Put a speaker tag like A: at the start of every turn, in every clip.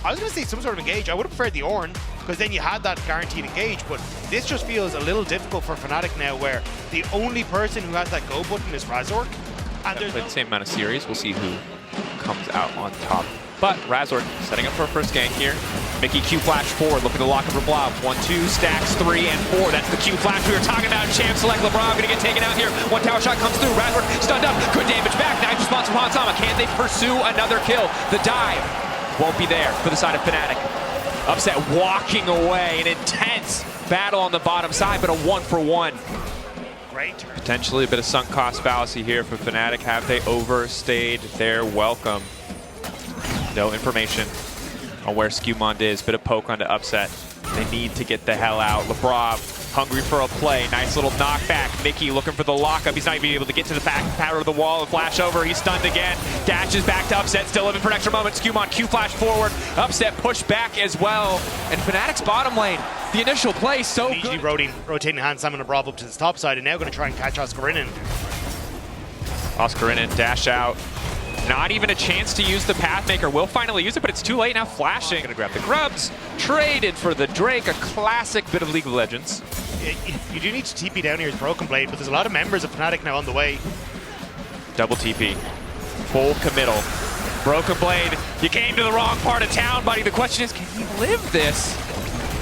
A: I was going to say some sort of engage. I would have preferred the Ornn, because then you had that guaranteed engage, but this just feels a little difficult for Fnatic now, where the only person who has that go button is Razork. And there's
B: the same amount of series. We'll see who comes out on top. But Razork setting up for a first gank here. Mickey Q flash forward, looking to lock up LeBron. 1-2, stacks 3 and 4. That's the Q flash we were talking about. Champ select LeBron gonna get taken out here. One tower shot comes through. Razork stunned up. Good damage back. Nice response from Hansama. Can they pursue another kill? The dive won't be there for the side of Fnatic. Upset walking away. An intense battle on the bottom side, but a 1-for-1.
A: great.
B: Potentially a bit of sunk cost fallacy here for Fnatic. Have they overstayed their welcome? No information on where Skewmond is. Bit of poke onto Upset. They need to get the hell out. Lebrov hungry for a play. Nice little knockback. Mickey looking for the lockup. He's not even able to get to the back power of the wall. Flash over. He's stunned again. Dashes back to Upset. Still living for an extra moment. Skewmond Q flash forward. Upset push back as well. And Fnatic's bottom lane. The initial play so
A: Immediately
B: good.
A: rotating Hansama and Lebrov up to the top side, and now going to try and catch Oscarinen.
B: Oscarinen dash out. Not even a chance to use the Pathmaker. Will finally use it, but it's too late now. Flashing. Gonna grab the grubs. Traded for the Drake. A classic bit of League of Legends.
A: You do need to TP down here as Broken Blade, but there's a lot of members of Fnatic now on the way.
B: Double TP. Full committal. Broken Blade, you came to the wrong part of town, buddy. The question is, can he live this?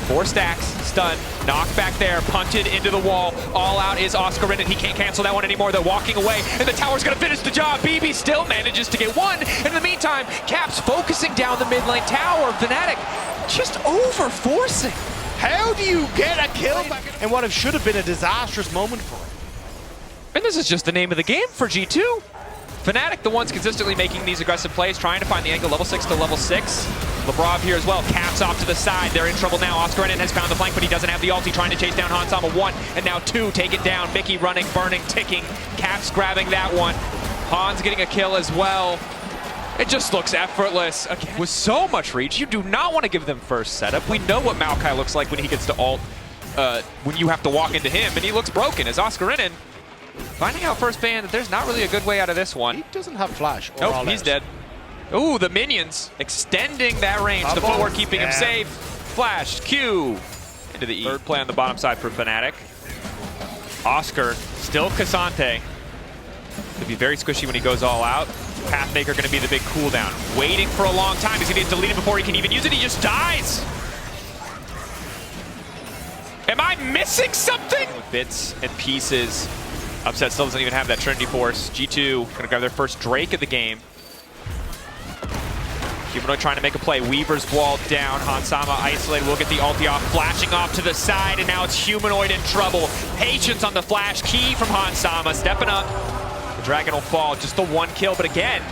B: 4 stacks, stun, knocked back there, punted into the wall. All out is Oscarinen. He can't cancel that one anymore. They're walking away, and the tower's gonna finish the job. BB still manages to get one. In the meantime, Caps focusing down the mid lane tower. Fnatic just over-forcing.
A: How do you get a kill back in what should have been a disastrous moment for him?
B: And this is just the name of the game for G2. Fnatic, the ones consistently making these aggressive plays, trying to find the angle level 6 to level 6. Lebrov here as well, Caps off to the side. They're in trouble now. Oscarinen has found the flank, but he doesn't have the ulti, trying to chase down Hansama. 1, and now 2, taken down. Mickey running, burning, ticking. Caps grabbing that one. Hans getting a kill as well. It just looks effortless. Again, with so much reach, you do not want to give them first setup. We know what Maokai looks like when he gets to ult, when you have to walk into him, and he looks broken as Oscarinen finding out first ban that there's not really a good way out of this one.
A: He doesn't have flash.
B: Nope, he's dead. Ooh, the minions extending that range. The footwork keeping him safe. Flash, Q into the E. Third play on the bottom side for Fnatic. Oscar, still Cassante. Could be very squishy when he goes all out. Pathmaker going to be the big cooldown. Waiting for a long time. He's going to get deleted before he can even use it. He just dies. Am I missing something? Bits and pieces. Upset still doesn't even have that Trinity Force. G2 going to grab their first Drake of the game. Humanoid trying to make a play. Weaver's walled down. Hansama isolated. We'll get the ulti off. Flashing off to the side, and now it's Humanoid in trouble. Patience on the flash. Key from Hansama. Stepping up. The Dragon will fall. Just the 1 kill, but again.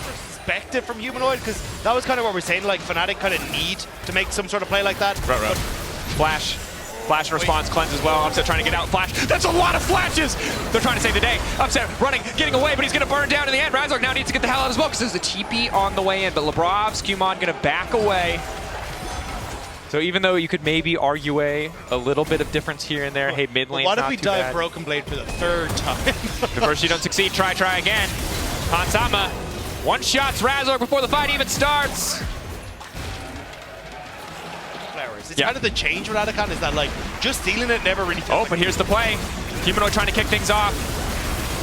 A: Perspective from Humanoid, because that was kind of what we're saying, like Fnatic kind of need to make some sort of play like that.
B: Right. Flash. Flash response cleanse as well. Upset trying to get out. Flash. That's a lot of flashes. They're trying to save the day. Upset running, getting away, but he's going to burn down in the end. Razork now needs to get the hell out as well because there's a TP on the way in. But Lebrov, Skewmond going to back away. So even though you could maybe argue a little bit of difference here and there, hey, mid lane.
A: What if we dive Broken Blade for the 3rd time?
B: The first you don't succeed, try again. Hansama one-shots Razork before the fight even starts.
A: It's kind of the change with Adakan is that, like, just stealing it never really feels
B: but here's the play. Humanoid trying to kick things off.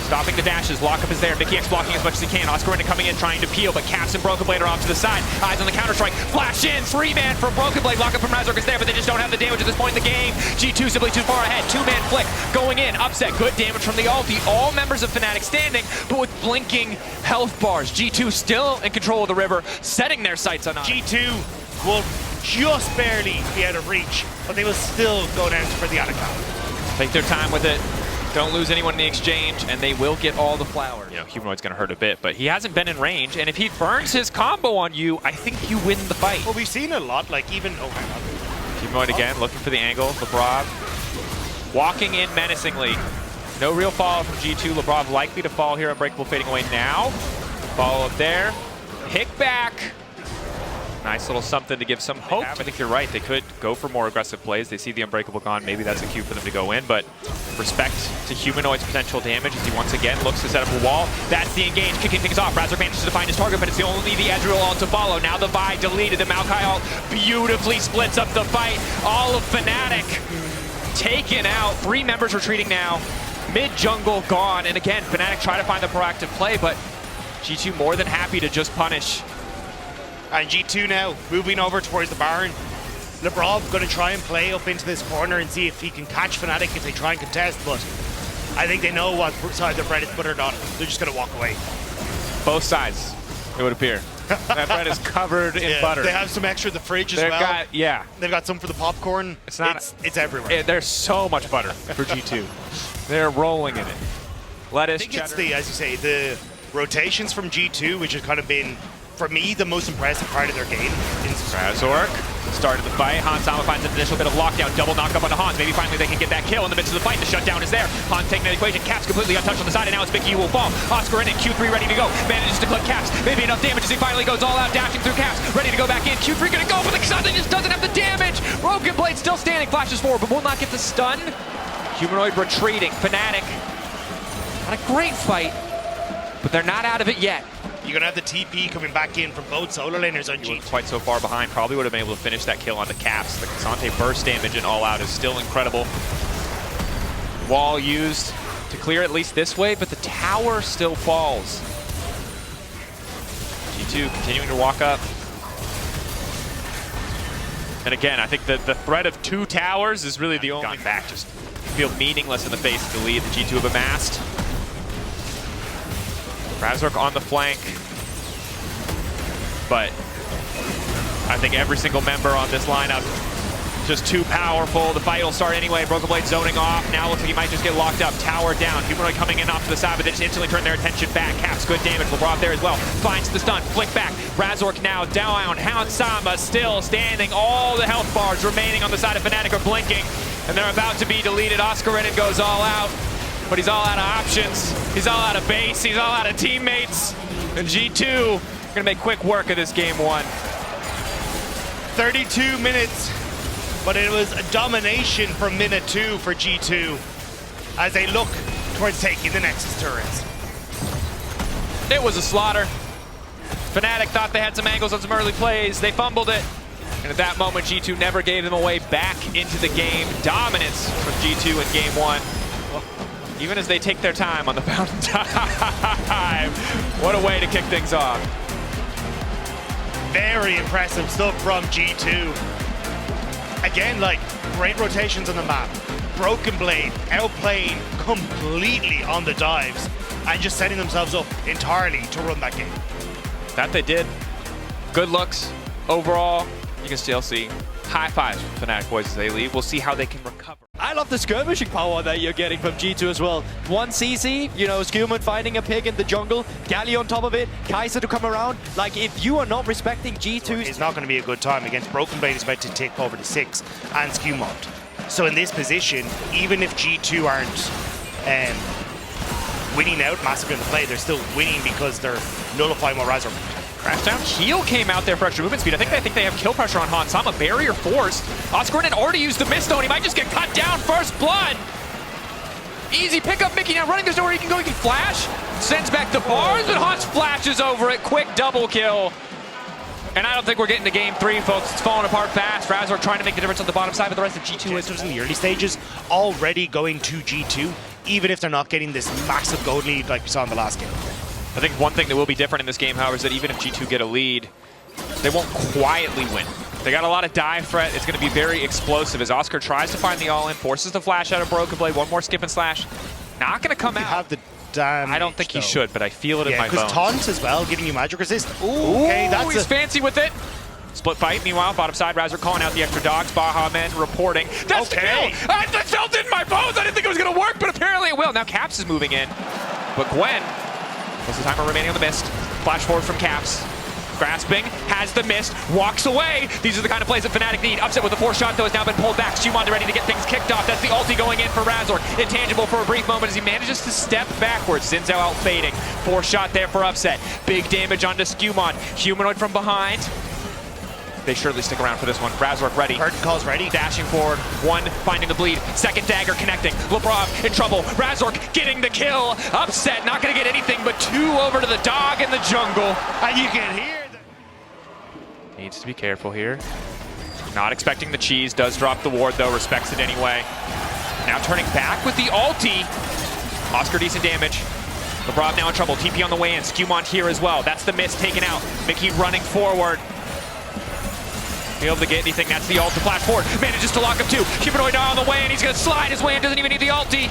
B: Stopping the dashes. Lockup is there. Mickey X blocking as much as he can. Oscarina coming in trying to peel, but Caps and Broken Blade are off to the side. Eyes on the counter-strike. Flash in. 3-man from Broken Blade. Lockup from Razork is there, but they just don't have the damage at this point in the game. G2 simply too far ahead. 2-man flick going in. Upset. Good damage from the ulti. All members of Fnatic standing, but with blinking health bars. G2 still in control of the river, setting their sights on
A: G2 will just barely be out of reach, but they will still go down for the Adakan.
B: Take their time with it. Don't lose anyone in the exchange, and they will get all the flowers. You know, Humanoid's going to hurt a bit, but he hasn't been in range, and if he burns his combo on you, I think you win the fight.
A: Well, we've seen it a lot, like even... Oh, hang on.
B: Humanoid again, looking for the angle. Lebrov walking in menacingly. No real follow from G2. Lebrov likely to fall here. Unbreakable fading away now. Follow up there. Pick back. Nice little something to give some hope. I think you're right. They could go for more aggressive plays. They see the Unbreakable gone. Maybe that's a cue for them to go in, but respect to Humanoid's potential damage as he once again looks to set up a wall. That's the engage, kicking things off. Razork manages to find his target, but it's only the Ezreal ult to follow. Now the Vi deleted. The Maokai ult beautifully splits up the fight. All of Fnatic taken out. 3 members retreating now. Mid-jungle gone. And again, Fnatic try to find the proactive play, but G2 more than happy to just punish.
A: And G2 now moving over towards the Baron. Lebrov going to try and play up into this corner and see if he can catch Fnatic if they try and contest, but I think they know what side their bread is buttered on. They're just going to walk away.
B: Both sides, it would appear. That bread is covered in butter.
A: They have some extra in the fridge as well. They've got some for the popcorn. It's everywhere.
B: There's so much butter for G2. They're rolling in it. Lettuce,
A: I think it's the, as you say, the rotations from G2, which has kind of been, for me, the most impressive part of their game.
B: Razork started the fight. Hans-Sama finds an initial bit of lockdown. Double knock up onto Hans. Maybe finally they can get that kill in the midst of the fight. The shutdown is there. Hans taking the equation. Caps completely untouched on the side, and now it's Mickey who will fall. Oscar in it. Q3 ready to go. Manages to clip Caps. Maybe enough damage as he finally goes all out, dashing through Caps. Ready to go back in. Q3 gonna go, but the Sunday just doesn't have the damage. Broken Blade still standing. Flashes forward, but will not get the stun. Humanoid retreating. Fnatic. Not a great fight, but they're not out of it yet.
A: You're going to have the TP coming back in from both solo laners on G2.
B: Quite so far behind. Probably would have been able to finish that kill on the Caps. The Kasante burst damage and all out is still incredible. Wall used to clear at least this way, but the tower still falls. G2 continuing to walk up. And again, I think the threat of 2 towers is really the only back. Just feel meaningless in the face of the lead that G2 have amassed. Razork on the flank, but I think every single member on this lineup just too powerful. The fight will start anyway. Broken Blade zoning off. Now looks like he might just get locked up. Tower down. Humanoid coming in off to the side, but they just instantly turn their attention back. Caps good damage. Lebrov there as well. Finds the stun. Flick back. Razork now down. Hans-Sama still standing. All the health bars remaining on the side of Fnatic are blinking, and they're about to be deleted. Oscar in it goes all out. But he's all out of options. He's all out of base. He's all out of teammates. And G2 gonna make quick work of this game 1.
A: 32 minutes, but it was a domination from minute 2 for G2 as they look towards taking the Nexus turrets.
B: It was a slaughter. Fnatic thought they had some angles on some early plays. They fumbled it. And at that moment, G2 never gave them away back into the game. Dominance from G2 in game 1. Even as they take their time on the fountain time. What a way to kick things off.
A: Very impressive stuff from G2. Again, like, great rotations on the map. Broken Blade outplaying completely on the dives and just setting themselves up entirely to run that game.
B: That they did. Good looks overall. You can still see high fives from Fnatic boys as they leave. We'll see how they can recover.
C: I love the skirmishing power that you're getting from G2 as well. 1 CC, you know, Skewman finding a pig in the jungle, Galley on top of it, Kaiser to come around. Like, if you are not respecting G2's...
A: It's not going to be a good time against Broken Blade is about to take over to 6 and Skewmont. So in this position, even if G2 aren't winning out massively in the play, they're still winning because they're nullifying what Razork.
B: Crashdown. Heal came out there for extra movement speed. I think they have kill pressure on Hans-Sama. Barrier forced. Oscar had already used the Mist Stone. He might just get cut down. First blood. Easy pickup. Mickey now running. There's nowhere he can go. He can flash. Sends back the bars, but Hans flashes over it. Quick double kill. And I don't think we're getting to game 3, folks. It's falling apart fast. Razork trying to make the difference on the bottom side, but the rest of G2
A: is in the early stages already going to G2, even if they're not getting this massive gold lead like we saw in the last game.
B: I think one thing that will be different in this game, however, is that even if G2 get a lead, they won't quietly win. They got a lot of dive threat. It's going to be very explosive as Oscar tries to find the all-in, forces the flash out of Broken Blade. One more skip and slash. Not going to come out.
A: Have the damage,
B: I don't think he should, but I feel it in my bones.
A: Because taunt as well, giving you magic resist.
B: Ooh, okay, he's fancy with it. Split fight. Meanwhile, bottom side, Razork calling out the extra dogs. Baja Men reporting. That's the kill! I felt it in my bones! I didn't think it was going to work, but apparently it will. Now Caps is moving in. But Gwen, what's the timer remaining on the Mist? Flash forward from Caps. Grasping, has the Mist, walks away. These are the kind of plays that Fnatic need. Upset with the 4 shot, though, has now been pulled back. Shumon ready to get things kicked off. That's the ulti going in for Razork. Intangible for a brief moment as he manages to step backwards. Xin Zhao out fading. 4 shot there for Upset. Big damage onto Skewmon. Humanoid from behind. They surely stick around for this one. Razork ready.
A: Curtain calls ready.
B: Dashing forward. One finding the bleed. Second dagger connecting. Lebrov in trouble. Razork getting the kill. Upset. Not going to get anything but 2 over to the dog in the jungle.
A: And you can hear
B: Needs to be careful here. Not expecting the cheese. Does drop the ward though. Respects it anyway. Now turning back with the ulti. Oscar decent damage. Lebrov now in trouble. TP on the way in. Skewmont here as well. That's the miss taken out. Mickey running forward. Be able to get anything. That's the ult to flash forward. Manages to lock him too. Humanoid on the way in. He's going to slide his way in. Doesn't even need the ulti.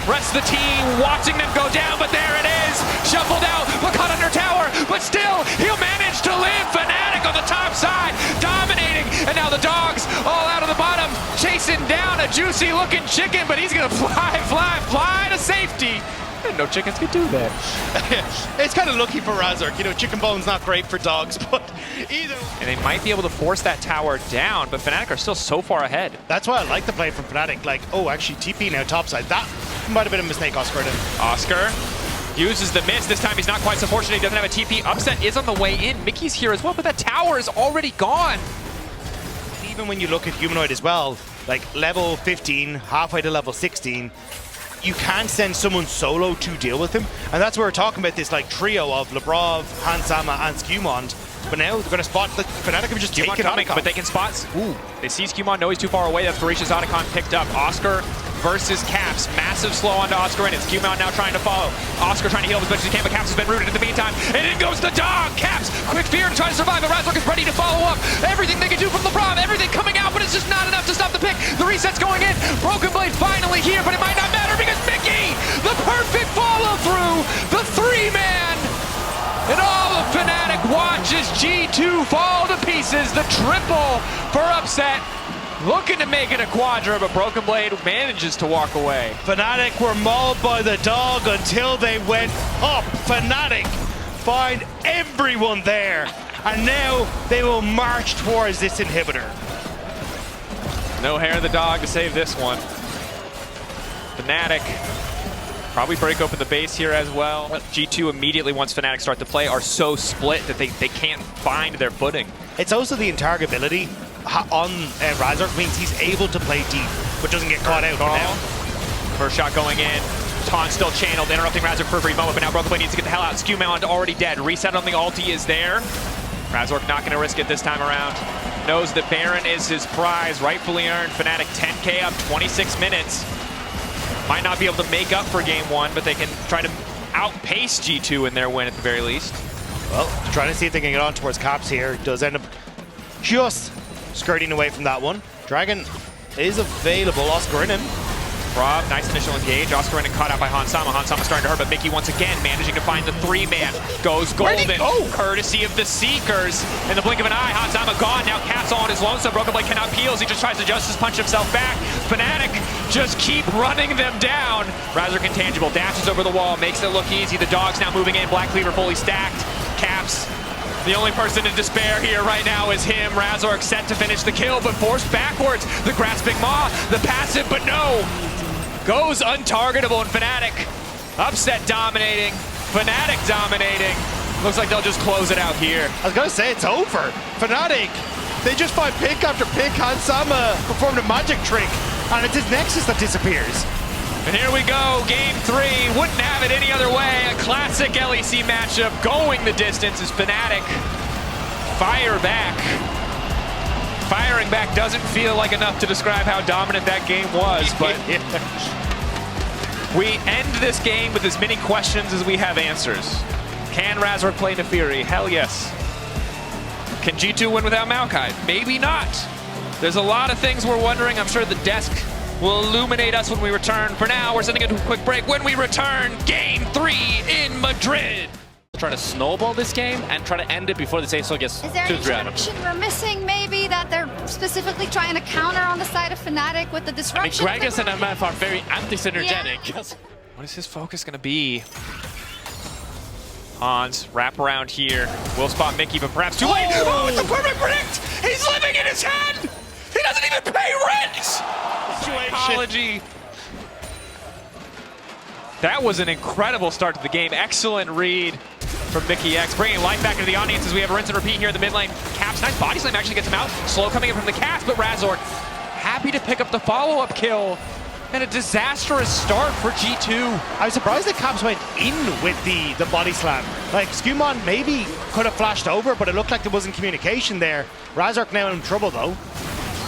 B: Rest of the team watching them go down, but there it is. Shuffled out. Caught under tower, but still he'll manage to live. Fnatic on the top side, dominating. And now the dogs all out of the bottom, chasing down a juicy looking chicken, but he's going to fly to safety. No chickens can do that.
A: It's kind of lucky for Razork. You know, chicken bone's not great for dogs, but either.
B: And they might be able to force that tower down, but Fnatic are still so far ahead.
A: That's why I like the play from Fnatic. Like, oh, actually, TP now topside. That might have been a mistake, Oscar.
B: Oscar uses the miss. This time he's not quite so fortunate. He doesn't have a TP. Upset is on the way in. Mickey's here as well, but that tower is already gone.
A: Even when you look at Humanoid as well, like level 15, halfway to level 16, you can't send someone solo to deal with him. And that's where we're talking about this like trio of Lebrov, Hansama, and Skewmont. But now they're going to spot the Fnatic have just taken
B: coming, but they can spot. Ooh, they see Skewmont, know he's too far away. That's Voracious Otacon picked up. Oscar versus Caps. Massive slow onto Oscar, and it's Skewmont now trying to follow. Oscar trying to heal as much as he can, but Caps has been rooted in the meantime. And in goes the dog. Caps, quick fear and trying to survive. But Razork is ready to follow up. Everything they can do from Lebrov, everything coming out, but it's just not enough to stop the pick. The reset's going in. Broken Blade finally here, but it might not matter because Mickey, the perfect follow through, the 3-man. And all of Fnatic watches G2 fall to pieces. The triple for Upset. Looking to make it a quadra, but Broken Blade manages to walk away.
A: Fnatic were mauled by the dog until they went up. Fnatic find everyone there. And now they will march towards this inhibitor.
B: No hair of the dog to save this one. Fnatic probably break open the base here as well. G2 immediately, once Fnatic start to play, are so split that they can't find their footing.
A: It's also the intargetability on Razork means he's able to play deep, but doesn't get caught out now.
B: First shot going in. Taunt still channeled, interrupting Razork for a brief moment, but now Broken Blade needs to get the hell out. Skewmont already dead. Reset on the ulti is there. Razork not going to risk it this time around. Knows that Baron is his prize, rightfully earned. Fnatic 10k up, 26 minutes. Might not be able to make up for game 1, but they can try to outpace G2 in their win at the very least.
A: Well, trying to see if they can get on towards Caps here. Does end up just skirting away from that one. Dragon is available. Oscar in him.
B: Rob, nice initial engage. Oscar in and caught out by Hansama. Hansama starting to hurt, but Mickey once again managing to find the 3-man. Goes golden, courtesy of the Seekers. In the blink of an eye, Hansama gone. Now Caps on his lonesome. Broken Blade cannot peel. He just tries to justice punch himself back. Fnatic just keep running them down. Razork intangible, dashes over the wall, makes it look easy. The dog's now moving in. Black Cleaver fully stacked. Caps, the only person in despair here right now is him. Razork set to finish the kill, but forced backwards. The grasping maw, the passive, but no. Goes untargetable, and Fnatic Upset dominating. Fnatic dominating. Looks like they'll just close it out here.
A: I was going to say it's over. Fnatic, they just find pick after pick. Hansama performed a magic trick, and it's his Nexus that disappears.
B: And here we go, game 3. Wouldn't have it any other way. A classic LEC matchup going the distance as Fnatic fire back. Firing back doesn't feel like enough to describe how dominant that game was, but we end this game with as many questions as we have answers. Can Razork play Nefiri? Hell yes. Can G2 win without Maokai? Maybe not. There's a lot of things we're wondering. I'm sure the desk will illuminate us when we return. For now, we're sending it to a quick break. When we return, game 3 in Madrid.
D: Try to snowball this game and try to end it before the Saints gets
E: Is there any direction we're missing, maybe, that they're specifically trying to counter on the side of Fnatic with the disruption?
D: I mean, Gragas and MF are very anti-synergetic.
E: Yeah.
B: What is his focus going to be? Hans, wrap around here. Will spot Mickey, but perhaps too late. Oh, it's a perfect predict! He's living in his head! He doesn't even pay rent! Psychology. That was an incredible start to the game. Excellent read. from Mickey X, bringing life back into the audience as we have a rinse and repeat here in the mid lane. Caps, nice body slam, actually gets him out. Slow coming in from the cast, but Razork happy to pick up the follow-up kill. And a disastrous start for G2.
A: I was surprised that Caps went in with the body slam. Like, Skumon maybe could have flashed over, but it looked like there wasn't communication there. Razork now in trouble, though.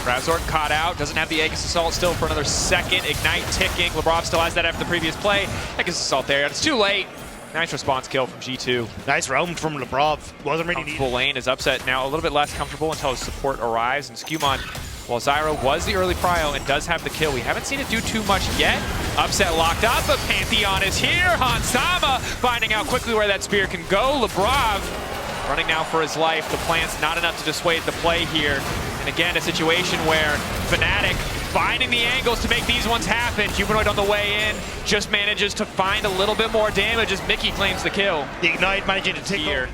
B: Razork caught out, doesn't have the Aegis Assault still for another second. Ignite ticking. Labrov still has that after the previous play. Aegis Assault there, it's too late. Nice response kill from G2.
A: Nice roam from Labrov. Wasn't really needed.
B: Full lane is Upset now a little bit less comfortable until his support arrives. And Skumon, while Zyro was the early prio and does have the kill, we haven't seen it do too much yet. Upset locked up, but Pantheon is here. Hansama finding out quickly where that spear can go. Labrov running now for his life. The plant's not enough to dissuade the play here. And again, a situation where Fnatic finding the angles to make these ones happen. Humanoid on the way in just manages to find a little bit more damage as Mickey claims the kill.
A: The Ignite managing to tick
B: here.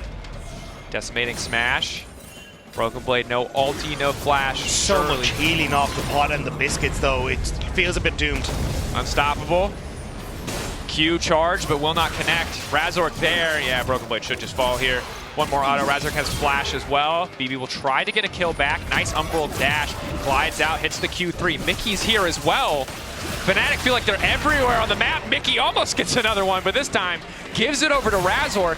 B: Decimating smash. Broken Blade, no ulti, no flash.
A: So much healing off the pot and the biscuits, though. It feels a bit doomed.
B: Unstoppable. Q charge, but will not connect. Razork there. Yeah, Broken Blade should just fall here. One more auto. Razork has flash as well. BB will try to get a kill back. Nice Umbral dash. Glides out, hits the Q3. Mickey's here as well. Fnatic feel like they're everywhere on the map. Mickey almost gets another one, but this time gives it over to Razork.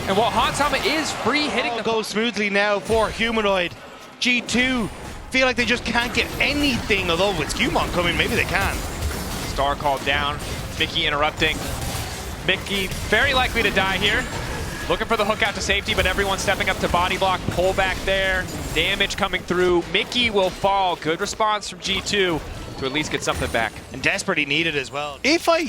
B: And while Hansama is free hitting
A: the goes smoothly now for Humanoid. G2 feel like they just can't get anything, although with Skumon coming, maybe they can.
B: Star called down. Mickey interrupting. Mickey very likely to die here. Looking for the hook out to safety, but everyone stepping up to body block. Pull back there. Damage coming through. Mickey will fall. Good response from G2 to at least get something back.
A: And desperately needed as well. If I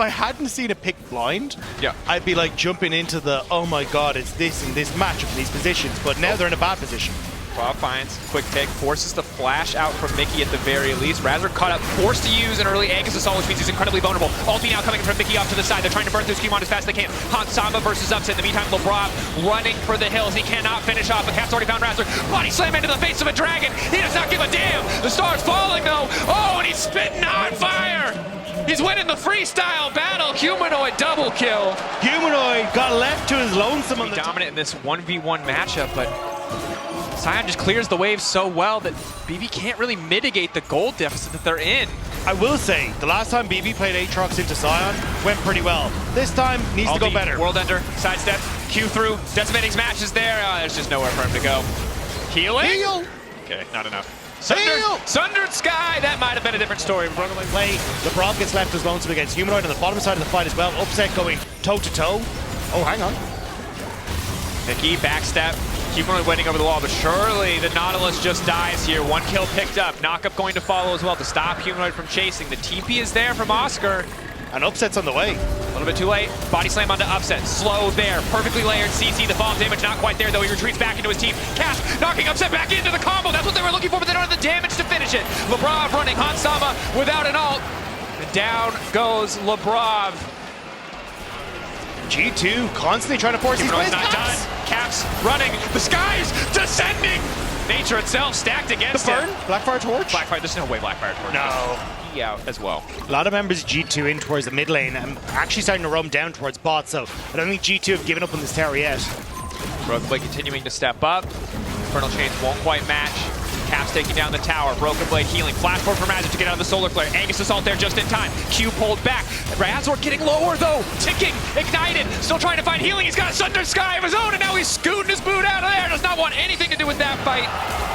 A: hadn't seen a pick blind,
B: yeah,
A: I'd be like jumping into the, oh my god, it's this and this matchup in these positions. But now they're in a bad position.
B: Bob finds quick take, forces the flash out from Mickey at the very least. Razork caught up, forced to use an early Aegis Assault, which means he's incredibly vulnerable. Ulti now coming from Mickey off to the side. They're trying to burn through Skumon as fast as they can. Hansama versus Upset. In the meantime, Labrov running for the hills. He cannot finish off, but Cap's already found Razork. Body slam into the face of a dragon. He does not give a damn. The star's falling though. Oh, and he's spitting on fire. He's winning the freestyle battle. Humanoid double kill.
A: Humanoid got left to his lonesome on the
B: dominant in this 1v1 matchup, but Sion just clears the waves so well that BB can't really mitigate the gold deficit that they're in.
A: I will say, the last time BB played Aatrox into Sion, went pretty well. This time, needs to go better.
B: World Ender, sidestep, Q through, decimating smash is there. Oh, there's just nowhere for him to go. Healing?
A: Heal!
B: Okay, not enough. Sundered Sky, that might have been a different story.
A: Play, Labrov gets left as lonesome against Humanoid on the bottom side of the fight as well. Upset going toe-to-toe. Oh, hang on.
B: Mickey, backstep. Humanoid waiting over the wall, but surely the Nautilus just dies here. One kill picked up. Knockup going to follow as well to stop Humanoid from chasing. The TP is there from Oscar.
A: And Upset's on the way.
B: A little bit too late. Body slam onto Upset. Slow there. Perfectly layered CC. The fall damage not quite there, though. He retreats back into his team. Cash knocking Upset back into the combo. That's what they were looking for, but they don't have the damage to finish it. Labrov running Hansama without an ult. And down goes Labrov.
A: G2 constantly trying to force these plays.
B: Not done. Caps running. The sky's descending. Nature itself stacked against
A: the burn.
B: him.
A: Blackfire torch.
B: Blackfire. There's no way Blackfire torch.
A: No.
B: He out as well.
A: A lot of members G2 in towards the mid lane and actually starting to roam down towards bot. So I don't think G2 have given up on this tower yet.
B: Broken Blade continuing to step up. Infernal Chains won't quite match. Caps taking down the tower. Broken Blade healing. Flash forward from Razork to get out of the Solar Flare. Aegis Assault there just in time. Q pulled back. Razork getting lower though. Ticking. Ignited. Still trying to find healing. He's got a Sundered Sky of his own and now he's scooting his boot out of there. Does not want anything to do with that fight.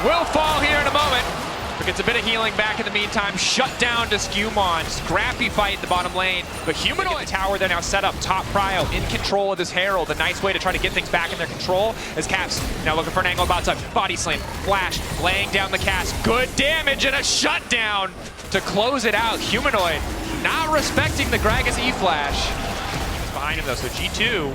B: Will fall here in a moment. But gets a bit of healing back in the meantime. Shut down to Skumon. Scrappy fight in the bottom lane. But Humanoid tower they're now set up. Top prio in control of this Herald. A nice way to try to get things back in their control as Caps now looking for an angle about touch. Body slam. Flash. Laying down the cast. Good damage and a shutdown to close it out. Humanoid not respecting the Gragas E-Flash. Behind him though, so G2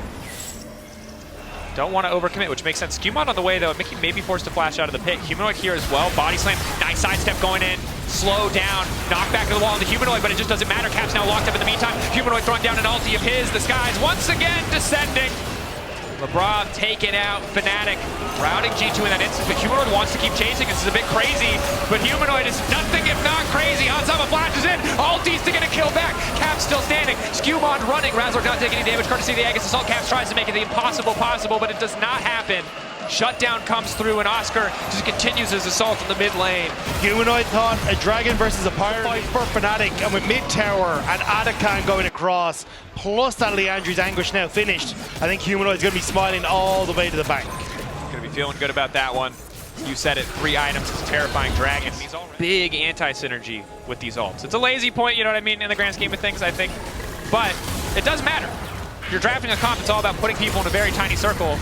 B: don't want to overcommit, which makes sense. Skumon on the way, though. Mickey may be forced to flash out of the pit. Humanoid here as well. Body slam. Nice sidestep going in. Slow down. Knock back to the wall on the Humanoid, but it just doesn't matter. Cap's now locked up in the meantime. Humanoid throwing down an ulti of his. The skies once again descending. LeBron taking out Fnatic, routing G2 in that instance, but Humanoid wants to keep chasing. This is a bit crazy, but Humanoid is nothing if not crazy. Hanzama flashes in, ultis to get a kill back. Caps still standing, Skewmon running, Razork not taking any damage, courtesy of the Aegis Assault. Caps tries to make it the impossible possible, but it does not happen. Shutdown comes through, and Oscar just continues his assault in the mid lane.
A: Humanoid thought a dragon versus a pirate fight for Fnatic, and with mid tower and Adakan going across, plus that Leandri's Anguish now finished, I think Humanoid's going to be smiling all the way to the bank.
B: Going to be feeling good about that one. You said it, 3 items, it's a terrifying dragon. He's already big anti-synergy with these ults. It's a lazy point, you know what I mean, in the grand scheme of things, I think. But it does matter. If you're drafting a comp, it's all about putting people in a very tiny circle.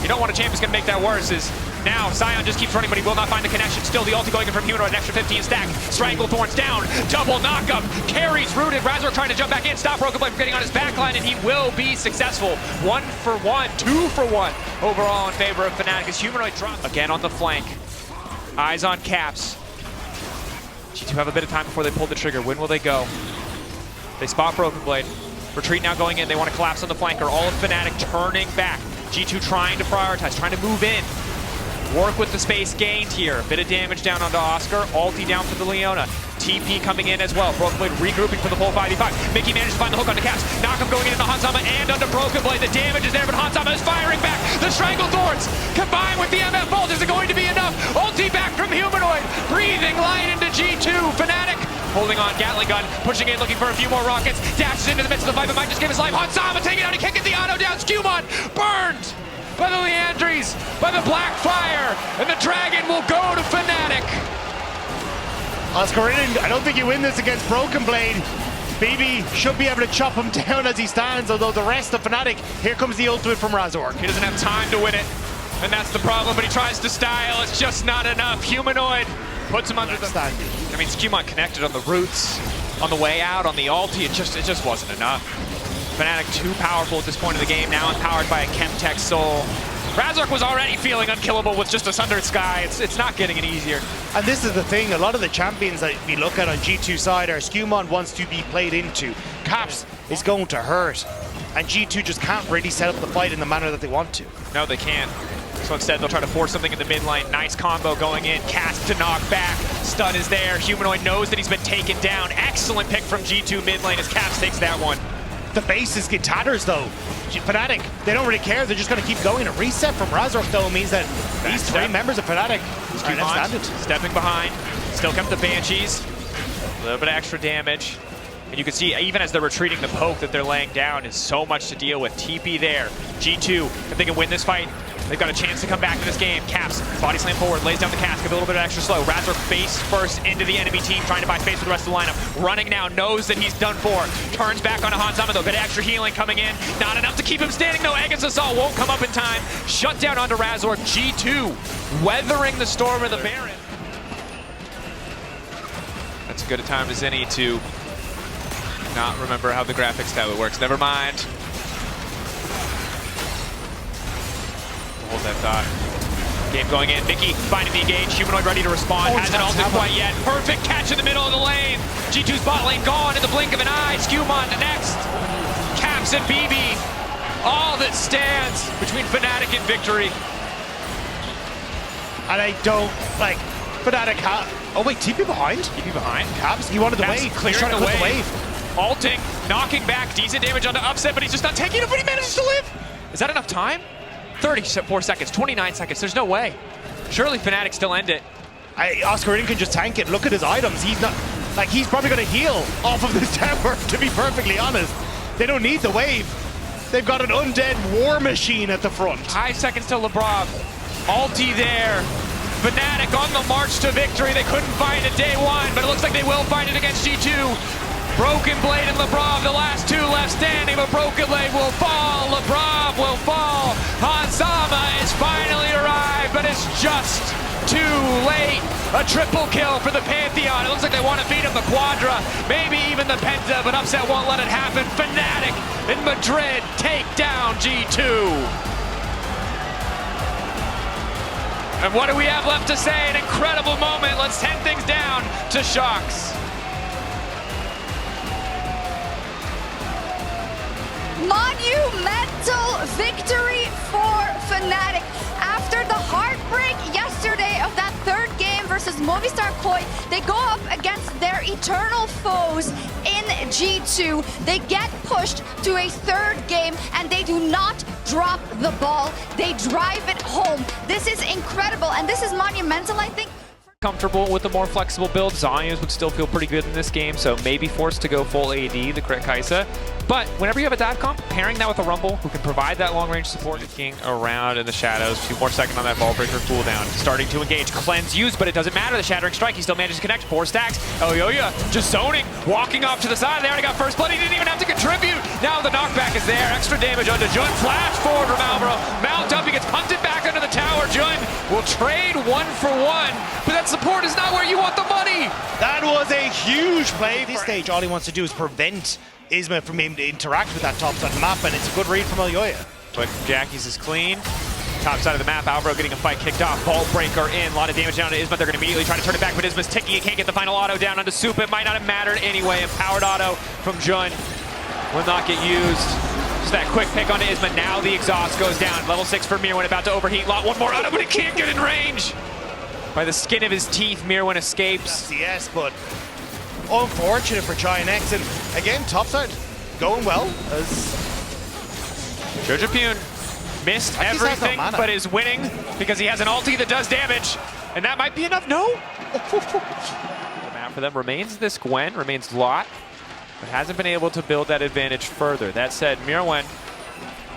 B: You don't want a champ who's going to make that worse. Is now Sion just keeps running, but he will not find the connection. Still the ulti going in from Humanoid, an extra 15 stack. Stranglethorn's down, double knockup. Carries rooted. Razork trying to jump back in. Stop Broken Blade from getting on his backline, and he will be successful. 1 for 1, 2 for 1 overall in favor of Fnatic as Humanoid drops again on the flank. Eyes on Caps. G2 have a bit of time before they pull the trigger. When will they go? They spot Broken Blade. Retreat now going in. They want to collapse on the flanker. All of Fnatic turning back. G2 trying to prioritize, trying to move in. Work with the space gained here. Bit of damage down onto Oscar. Ulti down for the Leona. TP coming in as well. Broken Blade regrouping for the full 5v5. Mickey manages to find the hook onto Caps. Knockup going into Hanzama and onto Broken Blade. The damage is there, but Hanzama is firing back. The Stranglethorns combined with the MF Bolt. Is it going to be enough? Ulti back from Humanoid. Breathing light into G2. Fnatic holding on, Gatling gun, pushing in, looking for a few more rockets. Dashes into the midst of the fight, but might just give his life. Hanzama taking it out, he can't get the auto down. Skewmon burned by the Leandries, by the Black Fire, and the Dragon will go to Fnatic.
A: Oscar, I don't think you win this against Broken Blade. BB should be able to chop him down as he stands, although the rest of Fnatic, here comes the ultimate from Razork.
B: He doesn't have time to win it, and that's the problem, but he tries to style. It's just not enough. Humanoid puts him under the standing. I mean, Skewmon connected on the roots, on the way out, on the ulti. It just wasn't enough. Fnatic too powerful at this point of the game, now empowered by a Chemtech Soul. Razork was already feeling unkillable with just a Sundered Sky. It's not getting any easier.
A: And this is the thing, a lot of the champions that we look at on G2 side are Skewmon wants to be played into. Caps is going to hurt, and G2 just can't really set up the fight in the manner that they want to.
B: No, they can't. So instead, they'll try to force something in the mid lane. Nice combo going in. Cast to knock back. Stun is there. Humanoid knows that he's been taken down. Excellent pick from G2 mid lane as Caps takes that one.
A: The bases get tatters though. Fnatic, they don't really care. They're just going to keep going. A reset from Razork though means that these 3 members of Fnatic
B: stepping behind. Still kept the Banshees. A little bit of extra damage. And you can see, even as they're retreating, the poke that they're laying down is so much to deal with. TP there. G2, if they can win this fight, they've got a chance to come back to this game. Caps, body slam forward, lays down the cask, a little bit extra slow. Razork face first into the enemy team, trying to buy space for the rest of the lineup. Running now, knows that he's done for. Turns back onto Hanzama though, bit of extra healing coming in. Not enough to keep him standing though. Aegis Assault won't come up in time. Shut down onto Razork. G2, weathering the storm of the Baron. That's as good a time as any to not remember how the graphics tablet works. Never mind. Hold that thought. Game going in. Mickey finding the engage. Humanoid ready to respond. Hasn't ulted quite yet. Perfect catch in the middle of the lane. G2's bot lane gone in the blink of an eye. Skewmon to next. Caps and BB. All that stands between Fnatic and victory.
A: And I don't like Fnatic. Oh wait, TP behind?
B: TP behind.
A: Caps. He wanted the wave.
B: Clearing
A: the wave.
B: Alting, knocking back, decent damage onto Upset, but he's just not taking it, but he manages to live. Is that enough time? 34 seconds, 29 seconds, there's no way. Surely Fnatic still end it.
A: Oscar can just tank it. Look at his items. He's not, like, he's probably going to heal off of this tower, to be perfectly honest. They don't need the wave. They've got an undead war machine at the front.
B: 5 seconds to LeBron. Ulti there. Fnatic on the march to victory. They couldn't find it day one, but it looks like they will find it against G2. Broken Blade and LeBron, the last 2 left standing, but Broken Blade will fall. LeBron will fall. Hanzama is finally arrived, but it's just too late. A triple kill for the Pantheon. It looks like they want to beat him the Quadra, maybe even the Penta, but Upset won't let it happen. Fnatic in Madrid take down G2. And what do we have left to say? An incredible moment. Let's 10 things down to Shocks.
E: Monumental victory for Movistar Koi, they go up against their eternal foes in G2. They get pushed to a third game and they do not drop the ball. They drive it home. This is incredible and this is monumental, I think.
B: Comfortable with the more flexible build. Zayas would still feel pretty good in this game, so maybe forced to go full AD, the correct Kaisa. But whenever you have a dive comp, pairing that with a Rumble who can provide that long-range support, looking around in the shadows, 2 more seconds on that ball breaker cooldown. Starting to engage, cleanse used, but it doesn't matter. The Shattering Strike, he still manages to connect. 4 stacks. Elyoya just zoning, walking off to the side. They already got first blood. He didn't even have to contribute. Now the knockback is there. Extra damage onto Jun. Flash forward from Alvaro. Mount up, he gets punted back under the tower. Jun will trade 1 for 1, but that support is not where you want the money.
A: That was a huge play. At this stage, all he wants to do is prevent Isma from being able to interact with that top side of the map, and it's a good read from Elyoya.
B: But Jackie's is clean. Top side of the map, Alvaro getting a fight kicked off. Ball breaker in, a lot of damage down to Isma. They're going to immediately try to turn it back, but Isma's ticking. He can't get the final auto down onto Supa. It might not have mattered anyway. Empowered auto from Jun will not get used. Just that quick pick onto Isma. Now the exhaust goes down. Level 6 for Mirwin, about to overheat. Lot 1 more auto, but he can't get in range. By the skin of his teeth, Mirwin escapes.
A: Yes, but unfortunate for Giant X. And again, topside going well as
B: Jojopune missed everything, but is winning because he has an ulti that does damage. And that might be enough. No. The map for them remains this Gwen, remains Lot, but hasn't been able to build that advantage further. That said, Mirwin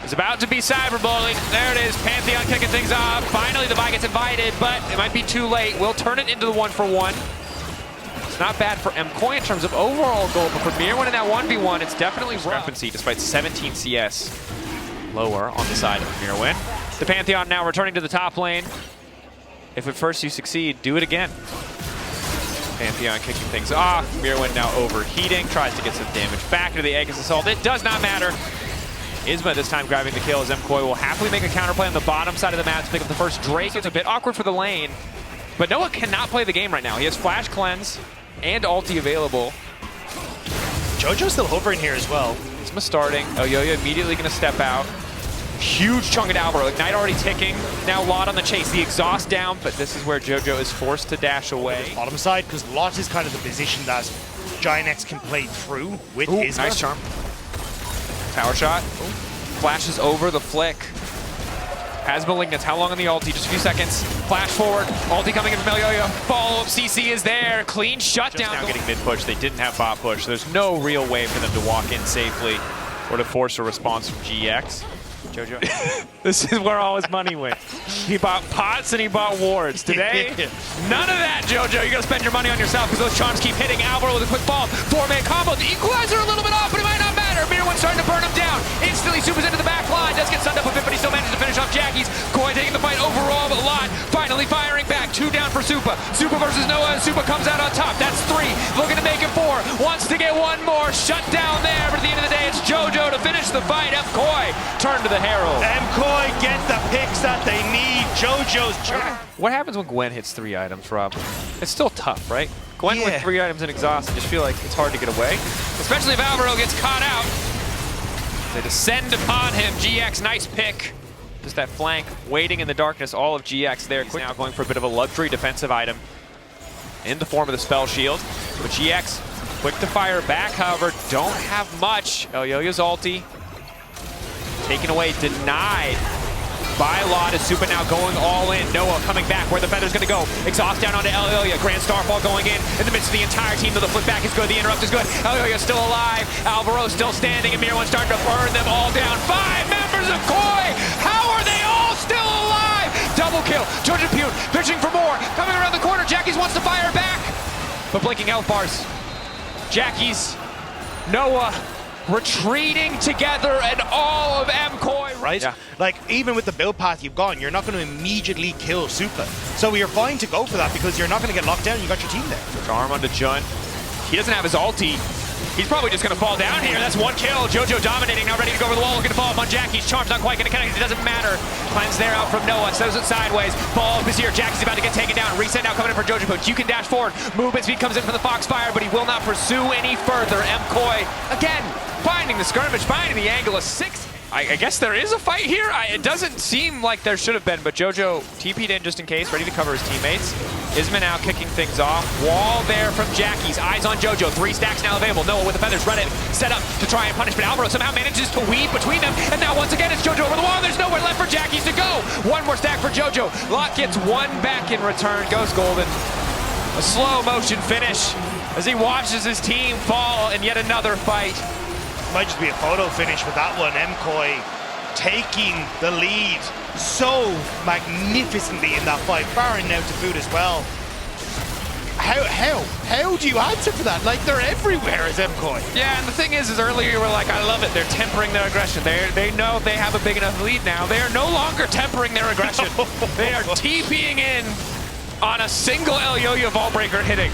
B: is about to be cyberbullied. There it is, Pantheon kicking things off. Finally, the buy gets invited, but it might be too late. We'll turn it into the 1 for 1. It's not bad for MKOI in terms of overall goal, but for Mirwin in that 1v1, it's definitely discrepancy despite 17 CS lower on the side of Mirwin. The Pantheon now returning to the top lane. If at first you succeed, do it again. Pantheon kicking things off. Mirwin now overheating, tries to get some damage back into the Aegis Assault. It does not matter. Isma this time grabbing the kill as MKOI will happily make a counterplay on the bottom side of the map to pick up the first Drake. It's a bit awkward for the lane, but Noah cannot play the game right now. He has Flash Cleanse and ulti available.
A: Jojo's still hovering here as well.
B: Isma starting. Elyoya immediately going to step out. Huge chunk at Alvaro. Ignite already ticking. Now Lot on the chase. The exhaust down, but this is where Jojo is forced to dash away.
A: Bottom side, because Lot is kind of the position that Giant X can play through with Isma.
B: Nice charm. Tower shot. Flashes over the flick. Has Malignance. How long on the ulti? Just a few seconds. Flash forward. Ulti coming in from Elyoya. Follow-up CC is there. Clean shutdown. Now getting mid-push. They didn't have bot push. So there's no real way for them to walk in safely or to force a response from GX. Jojo. This is where all his money went. He bought pots and he bought wards. Today, none of that, Jojo. You gotta spend your money on yourself because those charms keep hitting. Alvaro with a quick bomb. 4-man combo. The equalizer a little bit off, but it might not matter. Mirwin starting to burn him down. Instantly, Supa's into the back line. Does get sunned up a bit, but he still manages to finish off Jackie's. Koi taking the fight overall, but Lot finally firing back. 2 down for Supa. Supa versus Noah, and Supa comes out on top. That's 3. Looking to make it 4. Wants to get 1 more. Shut down there, but at the end of the day, it's Jojo to finish the fight. MKOI turn to the Herald.
A: MKOI get the picks that they need. Jojo's turn.
B: What happens when Gwen hits 3 items, Rob? It's still tough, right? Gwen with 3 items in exhaust, I just feel like it's hard to get away. Especially if Alvaro gets caught out. They descend upon him. GX, nice pick. Just that flank, waiting in the darkness, all of GX there. He's now going for a bit of a luxury defensive item in the form of the spell shield. But GX, quick to fire back, however, don't have much. Elyoya's ulti. Taken away, denied by Lot as Supa now going all in. Noah coming back where the feather's gonna go. Exhaust down onto Elyoya. Grand Starfall going in the midst of the entire team. Though the flip back is good, the interrupt is good. Elyoya's still alive. Alvaro still standing, and Mirwin's starting to burn them all down. 5 members of Koi! How are they all still alive? Double kill. Jojopune pitching for more. Coming around the corner. Jackie's wants to fire back. But blinking health bars. Jackie's, Noah, retreating together, and all of MKOI.
A: Right?
B: Yeah.
A: Like, even with the build path you've gone, you're not going to immediately kill Supa. So you're fine to go for that because you're not going to get locked down. You got your team there.
B: Charm onto Jun. He doesn't have his ulti. He's probably just going to fall down here. That's 1 kill. Jojo dominating, now ready to go over the wall, looking to fall up on Jackie's. Charm's not quite going to connect. It doesn't matter. Cleanse there out from Noah. Throws it sideways. Ball up is here. Jackie's about to get taken down. Reset now coming in for Jojopune. You can dash forward. Movement speed comes in from the Foxfire, but he will not pursue any further. MKOI, again, finding the skirmish, finding the angle. A 6 I guess there is a fight here. It doesn't seem like there should have been, but Jojo TP'd in just in case, ready to cover his teammates. Isma now kicking things off. Wall there from Jackie's. Eyes on Jojo. 3 stacks now available. Noah with the feathers. Reddit set up to try and punish, but Alvaro somehow manages to weave between them. And now once again it's Jojo over the wall. There's nowhere left for Jackie's to go. One more stack for Jojo. Locke gets one back in return. Goes Golden. A slow motion finish as he watches his team fall in yet another fight.
A: Might just be a photo finish with that one. MKOI taking the lead so magnificently in that fight, barring out to food as well. How do you answer for that? Like, they're everywhere as MKOI.
B: Yeah, and the thing is earlier you were like, I love it. They're tempering their aggression. They know they have a big enough lead now. They are no longer tempering their aggression. They are TPing in on a single Elyoya vault breaker hitting.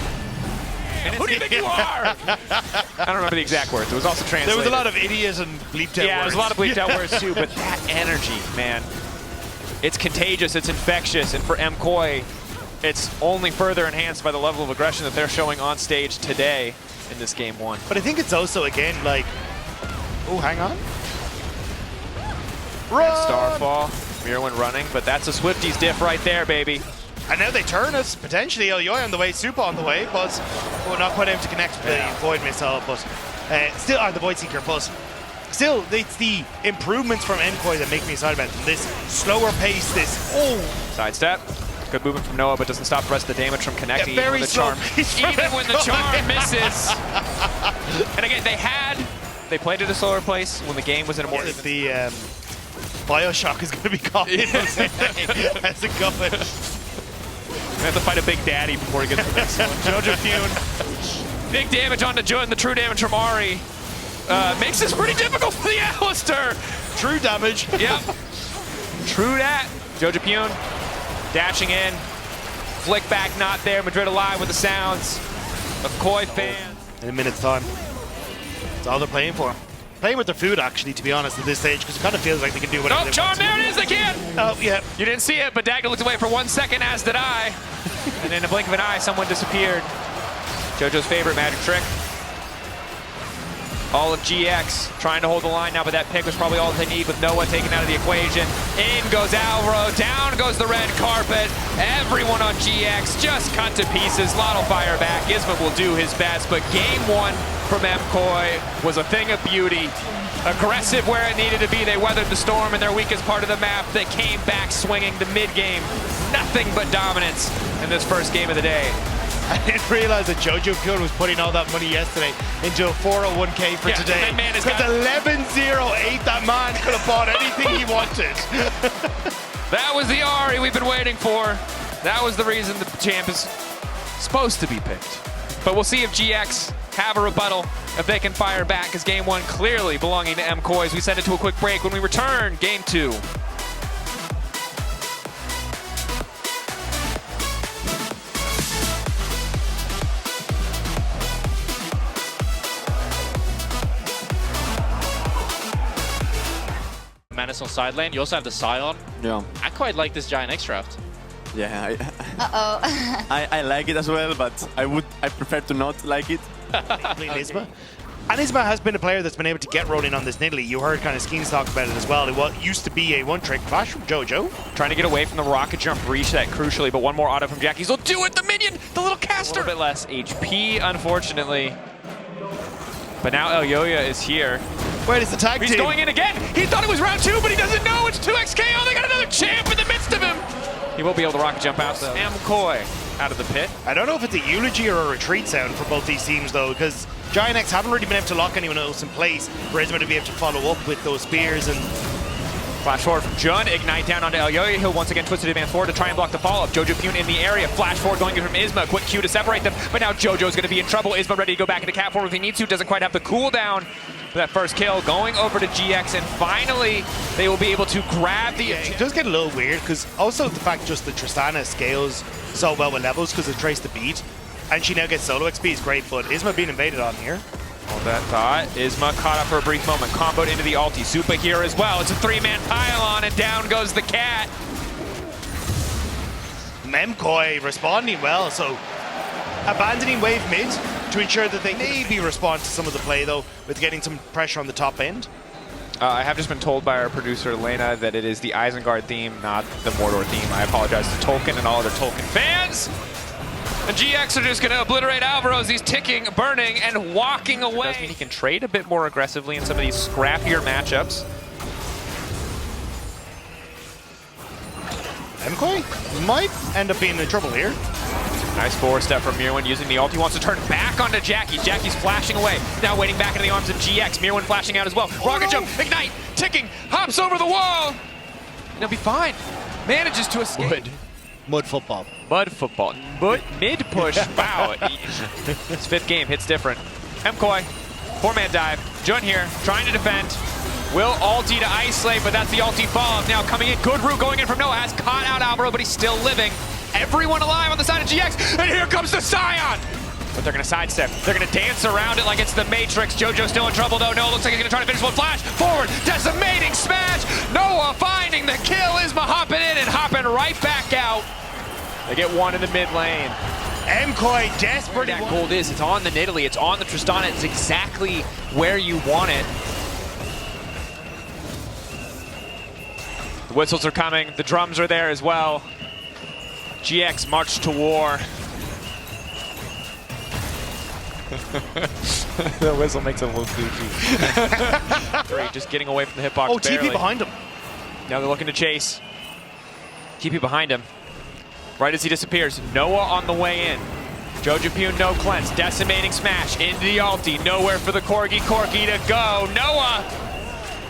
B: And who do you think you are? I don't remember the exact words. It was also translated.
A: There was a lot of idiots and bleeped out words.
B: Yeah, there was a lot of bleeped out words too, but that energy, man, it's contagious, it's infectious, and for MKOI, it's only further enhanced by the level of aggression that they're showing on stage today in this game 1.
A: But I think it's also, again, like, oh, hang on. Run!
B: Starfall, Mirwin running, but that's a Swifties diff right there, baby.
A: And now they turn us, potentially Elyoya on the way, Super on the way, but not quite able to connect with the Void Missile, but still, the Void Seeker, but still, it's the improvements from MKOI that make me excited about them. This slower pace, this,
B: Sidestep. Good movement from Noah, but doesn't stop the rest of the damage from connecting.
A: Yeah, very slow pace
B: even when the charm misses. And again, they played at a slower pace when the game was in a more...
A: The Bioshock is going to be caught as a going.
B: We have to fight a Big Daddy before he gets to the next one. Jojo Pune. Big damage onto Joe, and the true damage from Ari. Makes this pretty difficult for the Alistair.
A: True damage.
B: Yep. True that. Jojo Pune dashing in. Flick back not there. Madrid alive with the sounds of Koi fans.
A: In a minute's time. That's all they're playing for. Playing with their food, actually, to be honest, at this stage, because it kind of feels like they can do whatever they
B: charm,
A: want.
B: there it is, they can!
A: Oh, yeah.
B: You didn't see it, but Dagda looked away for 1 second, as did I. And in a blink of an eye, someone disappeared. Jojo's favorite magic trick. All of GX trying to hold the line now, but that pick was probably all they need with Noah taken out of the equation. In goes Alvaro, down goes the red carpet. Everyone on GX just cut to pieces. Lotto fire back. Isma will do his best, but game 1 from MKOI was a thing of beauty. Aggressive where it needed to be. They weathered the storm in their weakest part of the map. They came back swinging the mid-game. Nothing but dominance in this first game of the day.
A: I didn't realize that Jojo Pune was putting all that money yesterday into a 401k for today.
B: That man has
A: got 11-0-8. That man could have bought anything he wanted.
B: That was the Ari we've been waiting for. That was the reason the champ is supposed to be picked. But we'll see if GX have a rebuttal, if they can fire back, because game 1 clearly belonging to MKOI. As we send it to a quick break. When we return, game 2.
D: Menace on side lane. You also have the Scion.
C: Yeah.
D: I quite like this Giant X draft.
C: Yeah,
E: Uh-oh.
C: I like it as well, but I prefer to not like it.
A: Isma. And Isma has been a player that's been able to get rolling on this Nidalee. You heard kind of Skeens talk about it as well. It used to be a one-trick flash from Jojo.
B: Trying to get away from the rocket jump, reach that crucially, but one more auto from Jackie's. He'll do it, the minion, the little caster. A little bit less HP, unfortunately. But now Elyoya is here.
A: Where is the tag
B: He's
A: team?
B: going in again. He thought it was round 2, but he doesn't know. It's 2x KO. They got another champ in the midst of him. He won't be able to rocket jump out, though. MKOI out of the pit.
A: I don't know if it's a eulogy or a retreat sound for both these teams, though, because Giant X haven't really been able to lock anyone else in place for Isma to be able to follow up with those spears. And
B: flash forward from Jun, ignite down onto Elyoya. He'll once again twist it advance forward to try and block the follow-up. Jojo Pune in the area, flash forward going in from Isma. Quick Q to separate them, but now Jojo's going to be in trouble. Isma ready to go back into cat forward if he needs to. Doesn't quite have the cooldown for that first kill. Going over to GX, and finally they will be able to grab the...
A: it does get a little weird, because also the fact just that Tristana scales so well with levels because of Trace the Beat, and she now gets solo XP is great, but Isma being invaded on here.
B: Hold that thought. Isma caught up for a brief moment. Comboed into the ulti. Supa here as well. It's a 3-man pylon, and down goes the cat.
A: MKOI responding well, so abandoning wave mid to ensure that they maybe respond to some of the play, though, with getting some pressure on the top end.
B: I have just been told by our producer, Lena, that it is the Isengard theme, not the Mordor theme. I apologize to Tolkien and all other Tolkien fans. And GX are just going to obliterate Alvaro as he's ticking, burning, and walking away. Does mean he can trade a bit more aggressively in some of these scrappier matchups.
A: MKOI might end up being in trouble here.
B: Nice forward step from Mirwin using the ult. He wants to turn back onto Jackie. Jackie's flashing away. Now waiting back into the arms of GX. Mirwin flashing out as well. Rocket jump, ignite, ticking, hops over the wall. And he'll be fine. Manages to escape.
A: Mud football.
B: Mud football. Mid push. Wow. His fifth game hits different. MKOI, 4-man dive. Jun here, trying to defend. Will ulti to isolate, but that's the ulti follow-up. Now coming in, good route going in from Noah. Has caught out Alvaro, but he's still living. Everyone alive on the side of GX, and here comes the Scion! But they're gonna sidestep. They're gonna dance around it like it's the Matrix. JoJo's still in trouble though. Noah looks like he's gonna try to finish one. Flash, forward, decimating smash! Noah finding the kill. Isma hopping in and hopping right back out. They get one in the mid lane.
A: MKOI desperate.
B: That gold is, it's on the Nidalee, it's on the Tristana, it's exactly where you want it. The whistles are coming, the drums are there as well. GX march to war. The whistle makes him look goofy. Just getting away from the hitbox.
A: Oh, TP behind him.
B: Now they're looking to chase. TP behind him. Right as he disappears, Noah on the way in. JoJo no cleanse, decimating smash into the ulti. Nowhere for the Corgi to go. Noah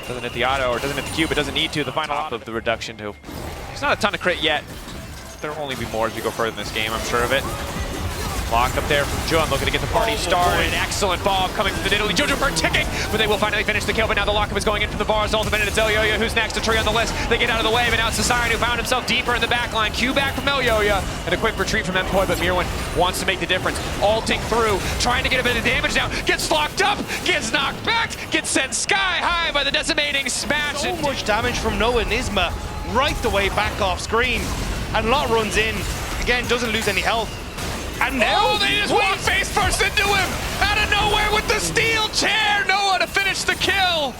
B: doesn't hit the auto or doesn't hit the Q, but doesn't need to. The final top of the reduction too. There's not a ton of crit yet. There'll only be more as we go further in this game, I'm sure of it. Locked up there from Jun, looking to get the party started. Excellent ball coming from the Nidalee. JoJo Bird ticking, but they will finally finish the kill. But now the lockup is going in from the Varus ultimate, and it's Elyoya who's next to tree on the list. They get out of the way, but now it's Scion who found himself deeper in the back line. Q back from Elyoya, and a quick retreat from MKOI, but Mirwin wants to make the difference. Ulting through, trying to get a bit of damage now. Gets locked up, gets knocked back, gets sent sky high by the decimating smash.
A: So much damage from Noah and Isma right the way back off screen. And Lot runs in, again, doesn't lose any health. And now
B: they just walk face first into him out of nowhere with the steel chair. Noah to finish the kill.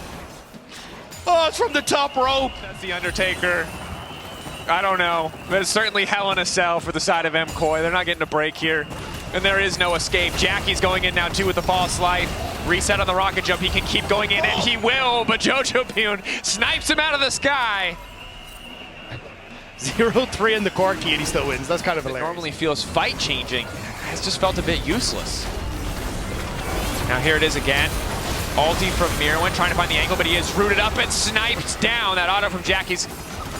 A: Oh, it's from the top rope.
B: That's the Undertaker. I don't know, but it's certainly hell in a cell for the side of MKOI. They're not getting a break here, and there is no escape. Jackie's going in now too with the false life. Reset on the rocket jump. He can keep going in, and he will. But JoJo snipes him out of the sky.
A: 0-3 in the Corki and he still wins. That's kind of hilarious.
B: It normally feels fight changing. It's just felt a bit useless. Now here it is again. Ulti from Mirwin trying to find the angle, but he is rooted up and sniped down. That auto from Jackie's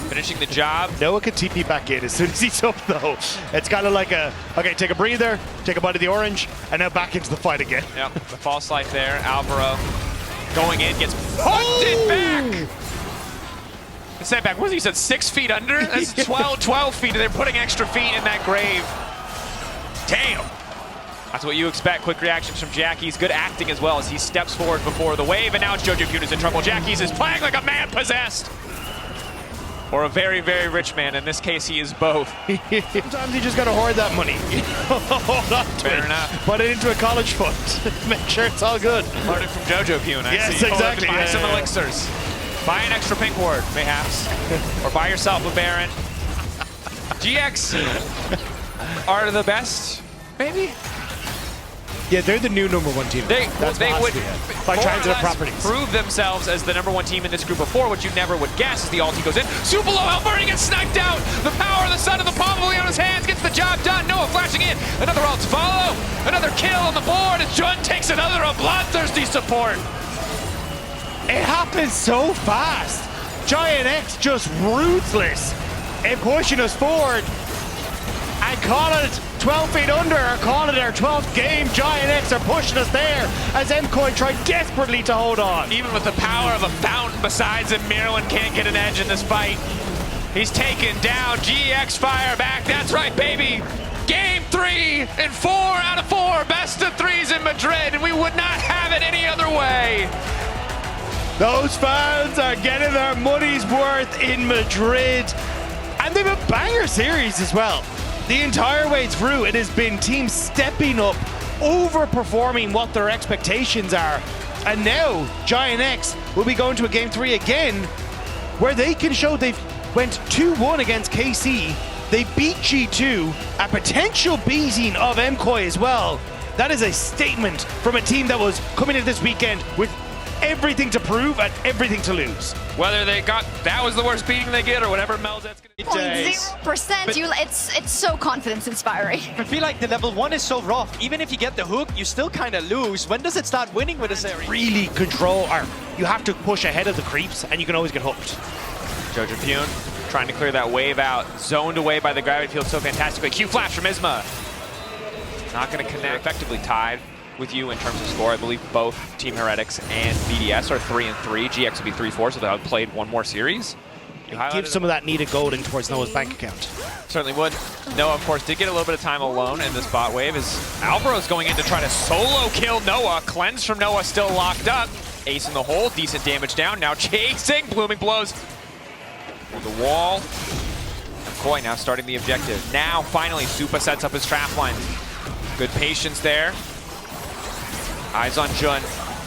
B: finishing the job.
A: Noah can TP back in as soon as he's up though. It's kind of like a, okay, take a breather, take a bite of the orange, and now back into the fight again.
B: Yep, the false life there. Alvaro going in, gets punted back. Sent back, what was he said, 6 feet under? That's 12 feet, and they're putting extra feet in that grave. Damn. That's what you expect. Quick reactions from Jackie's. Good acting as well as he steps forward before the wave, and now it's JoJo who's in trouble. Jackie's is playing like a man possessed. Or a very, very rich man. In this case, he is both.
A: Sometimes you just gotta hoard that money. Hold on to
B: Fair
A: it.
B: enough.
A: Put it into a college fund. Make sure it's all good.
B: Learned it from JoJo Pune.
A: Yes,
B: see.
A: exactly.
B: Buy some
A: Yeah.
B: elixirs. Buy an extra pink ward, perhaps. Or buy yourself a Baron. GX are the best, maybe?
A: Yeah, they're the new #1 team.
B: They would,
A: by
B: more
A: transitive
B: or less,
A: properties,
B: prove themselves as the #1 team in this group before, which you never would guess as the ulti goes in. Super low health, burning gets sniped out. The power of the sun in the palm of Leona's hands gets the job done. Noah flashing in. Another ult to follow. Another kill on the board, and Jun takes another bloodthirsty support.
A: it happens so fast. Giant X just ruthless in pushing us forward. And call it 12 feet under, or call it our 12th game. Giant X are pushing us there as MKOI tried desperately to hold on.
B: Even with the power of a fountain besides him, Mirwin can't get an edge in this fight. He's taken down. GX fire back. That's right, baby. Game 3 in 4 out of 4. Best of 3s in Madrid, and we would not have it any other way.
A: Those fans are getting their money's worth in Madrid. And they've a banger series as well. The entire way through, it has been teams stepping up, overperforming what their expectations are. And now Giant X will be going to a game 3 again, where they can show they've went 2-1 against KC. They beat G2, a potential beating of MKOI as well. That is a statement from a team that was coming into this weekend with everything to prove and everything to lose.
B: Whether they got that was the worst beating they get or whatever Melzet's gonna do.
E: 0%. It's so confidence inspiring.
C: I feel like the level 1 is so rough. Even if you get the hook, you still kind of lose. When does it start winning with this area?
A: Really control, or you have to push ahead of the creeps and you can always get hooked.
B: JoJoPune trying to clear that wave out, zoned away by the gravity field so fantastically. Q flash from Isma. Not going to connect. Effectively tied with you in terms of score. I believe both Team Heretics and BDS are 3-3. GX would be 3-4, so they'll have played one more series.
A: Give some of that needed gold in towards Noah's bank account.
B: Certainly would. Noah, of course, did get a little bit of time alone in this bot wave as Alvaro's going in to try to solo kill Noah. Cleanse from Noah still locked up. Ace in the hole, decent damage down. Now chasing, blooming blows. The wall. MKOI now starting the objective. Now, finally, Supa sets up his trap line. Good patience there. Eyes on Jun.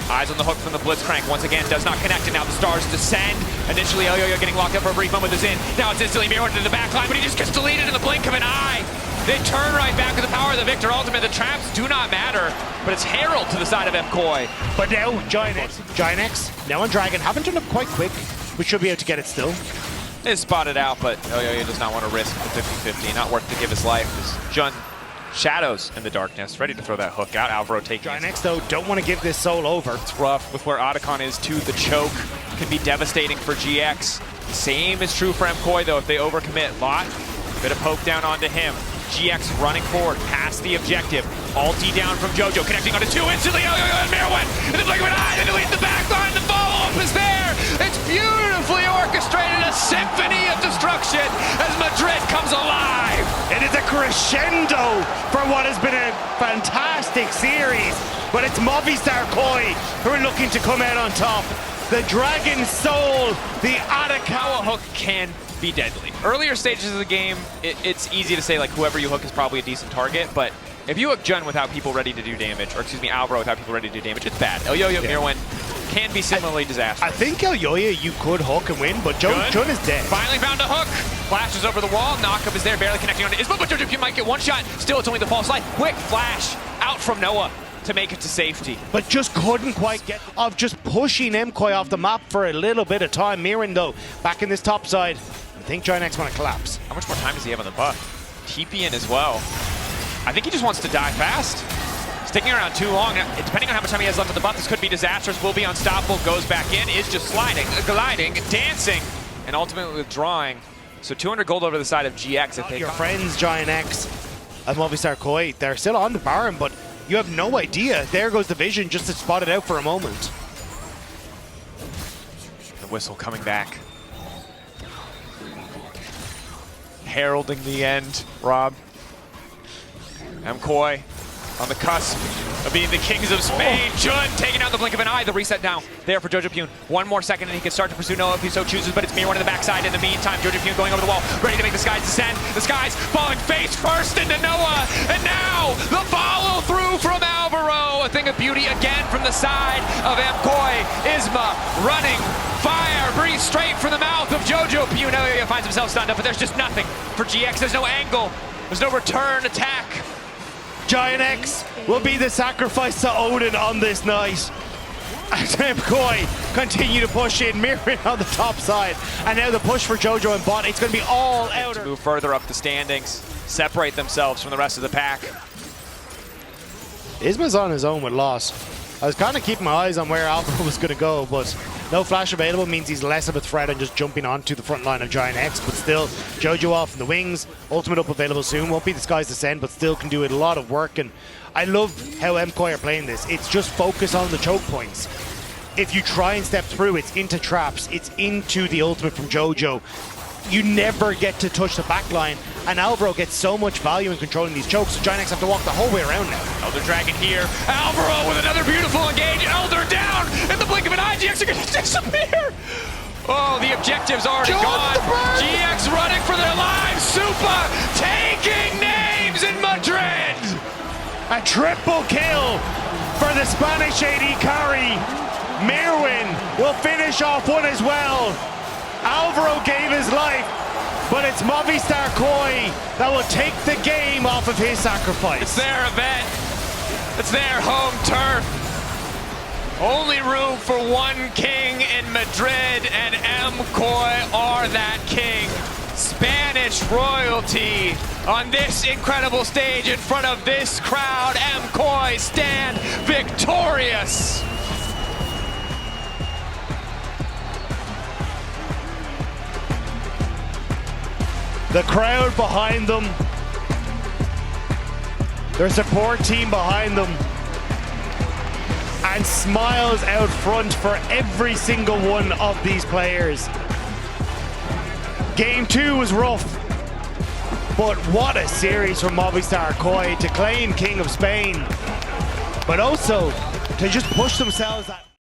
B: Eyes on the hook from the Blitzcrank. Once again, does not connect, and now the stars descend. Initially, Yo-Yo getting locked up for a brief moment with his in. Now it's instantly mirrored into the back line, but he just gets deleted in the blink of an eye. They turn right back with the power of the Victor Ultimate. The traps do not matter, but it's Herald to the side of MKOI.
A: But now, Giant X, now on Dragon, haven't turned up quite quick, but should be able to get it still.
B: Is spotted out, but Yo-Yo does not want to risk the 50-50. Not worth to give his life. As Jun shadows in the darkness, ready to throw that hook out. Alvaro taking
A: Giant X, though, don't want to give this soul over.
B: It's rough with where Otacon is, too. The choke can be devastating for GX. Same is true for MKOI, though, if they overcommit. Lot, bit of poke down onto him. GX running forward, past the objective. Ulti down from JoJo, connecting onto 2 instantly. Yo-Yo and Mirwin in the blink of an eye. They delete the back line. The follow-up is there. It's beautifully orchestrated, a symphony of destruction as Madrid comes alive.
A: It is a crescendo for what has been a fantastic series, but it's Movistar Koi who are looking to come out on top. The Dragon Soul, the Atakawa
B: hook can be deadly. Earlier stages of the game, it's easy to say like whoever you hook is probably a decent target, but if you hook Jun without people ready to do damage, or excuse me, Alvaro without people ready to do damage, it's bad. Yo-Yo Mirwin can be similarly disastrous.
A: I think Yo-Yo you could hook and win, but Jun is dead.
B: Finally found a hook. Flashes over the wall. Knockup is there, barely connecting onto Isma, but JoJoPune might get one shot. Still, it's only the false light. Quick flash out from Noah to make it to safety.
A: But just couldn't quite get of just pushing MKOI off the map for a little bit of time. Mirren, though, back in this top side. I think Giant X want to collapse.
B: How much more time does he have on the buff? TP in as well. I think he just wants to die fast. Sticking around too long. Depending on how much time he has left on the buff, this could be disastrous. Will be unstoppable. Goes back in. Is just sliding, gliding, dancing, and ultimately withdrawing. So 200 gold over the side of GX. If they
A: your friends, Giant X and Movistar Koi, they're still on the Baron, but you have no idea. There goes the vision just to spot it out for a moment.
B: The whistle coming back. Heralding the end, Rob. MKOI on the cusp of being the kings of Spain. Jun taking out the blink of an eye. The reset down there for JoJoPune. 1 more second and he can start to pursue Noah if he so chooses, but it's Mirwin in the backside. In the meantime, JoJoPune going over the wall, ready to make the skies descend. The skies falling face first into Noah. And now the follow through from Alvaro. A thing of beauty again from the side of MKOI. Isma running. Fire breathes straight from the mouth of JoJoPune. Now he finds himself stunned up, but there's just nothing for GX. There's no angle. There's no return attack.
A: Giant X will be the sacrifice to Odin on this night. As MKOI continue to push in, Mirren on the top side. And now the push for JoJo and bot. It's going to be all out.
B: To move further up the standings, separate themselves from the rest of the pack.
A: Isma's on his own with loss. I was kind of keeping my eyes on where Alvaro was going to go, but no flash available means he's less of a threat and just jumping onto the front line of Giant X. But still, JoJo off in the wings. Ultimate up available soon. Won't be the skies descend, but still can do a lot of work. And I love how MKOI are playing this. It's just focus on the choke points. If you try and step through, it's into traps. It's into the ultimate from JoJo. You never get to touch the back line, and Alvaro gets so much value in controlling these chokes, so Giant X have to walk the whole way around now.
B: Elder Dragon here. Alvaro with another beautiful engage. Elder down in the blink of an eye. GX are going to disappear. Oh, the objective's already gone. GX running for their lives. Supa taking names in Madrid.
A: A triple kill for the Spanish AD carry. Mirwin will finish off one as well. Alvaro gave his life, but it's Movistar Koi that will take the game off of his sacrifice.
B: It's their event. It's their home turf. Only room for one king in Madrid, and MKOI are that king. Spanish royalty on this incredible stage in front of this crowd. MKOI stand victorious.
A: The crowd behind them, their support team behind them, and smiles out front for every single one of these players. Game 2 was rough, but what a series from Movistar Koi to claim King of Spain, but also to just push themselves at